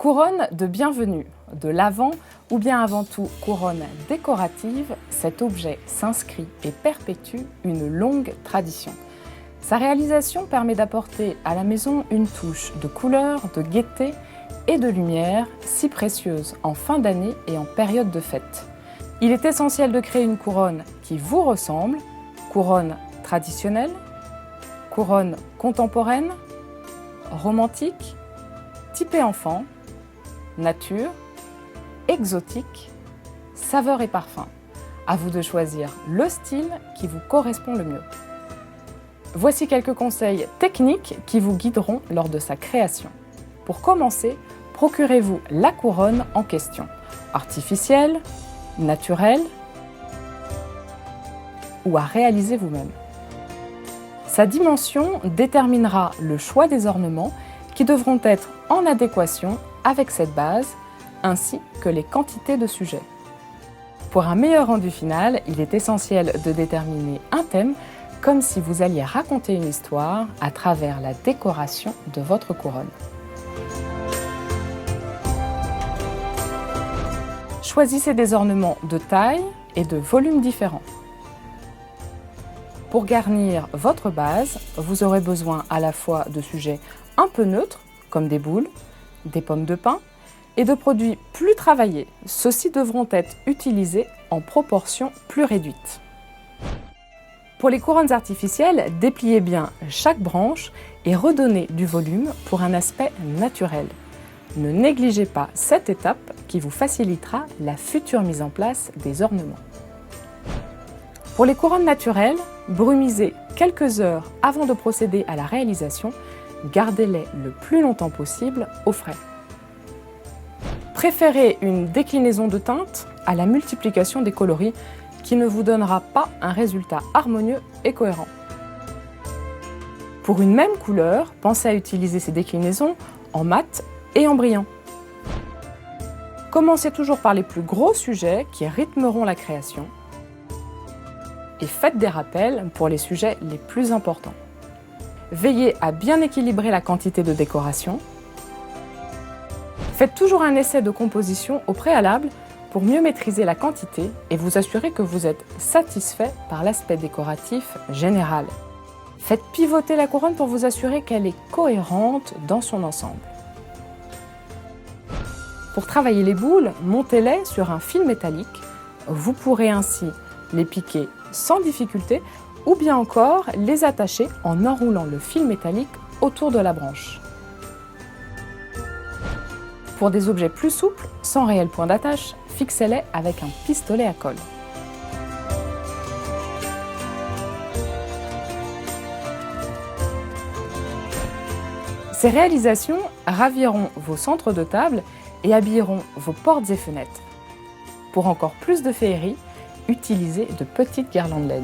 Couronne de bienvenue, de l'Avent ou bien avant tout couronne décorative, cet objet s'inscrit et perpétue une longue tradition. Sa réalisation permet d'apporter à la maison une touche de couleur, de gaieté et de lumière si précieuse en fin d'année et en période de fête. Il est essentiel de créer une couronne qui vous ressemble, couronne traditionnelle, couronne contemporaine, romantique, typée enfant, nature, exotique, saveur et parfum. À vous de choisir le style qui vous correspond le mieux. Voici quelques conseils techniques qui vous guideront lors de sa création. Pour commencer, procurez-vous la couronne en question, artificielle, naturelle ou à réaliser vous-même. Sa dimension déterminera le choix des ornements qui devront être en adéquation avec cette base, ainsi que les quantités de sujets. Pour un meilleur rendu final, il est essentiel de déterminer un thème comme si vous alliez raconter une histoire à travers la décoration de votre couronne. Choisissez des ornements de taille et de volume différents. Pour garnir votre base, vous aurez besoin à la fois de sujets un peu neutres, comme des boules, des pommes de pin, et de produits plus travaillés. Ceux-ci devront être utilisés en proportions plus réduites. Pour les couronnes artificielles, dépliez bien chaque branche et redonnez du volume pour un aspect naturel. Ne négligez pas cette étape qui vous facilitera la future mise en place des ornements. Pour les couronnes naturelles, brumisez quelques heures avant de procéder à la réalisation. Gardez-les le plus longtemps possible au frais. Préférez une déclinaison de teintes à la multiplication des coloris qui ne vous donnera pas un résultat harmonieux et cohérent. Pour une même couleur, pensez à utiliser ces déclinaisons en mat et en brillant. Commencez toujours par les plus gros sujets qui rythmeront la création et faites des rappels pour les sujets les plus importants. Veillez à bien équilibrer la quantité de décoration. Faites toujours un essai de composition au préalable pour mieux maîtriser la quantité et vous assurer que vous êtes satisfait par l'aspect décoratif général. Faites pivoter la couronne pour vous assurer qu'elle est cohérente dans son ensemble. Pour travailler les boules, montez-les sur un fil métallique. Vous pourrez ainsi les piquer sans difficulté ou bien encore les attacher en enroulant le fil métallique autour de la branche. Pour des objets plus souples, sans réel point d'attache, fixez-les avec un pistolet à colle. Ces réalisations raviront vos centres de table et habilleront vos portes et fenêtres. Pour encore plus de féerie, utilisez de petites guirlandes LED.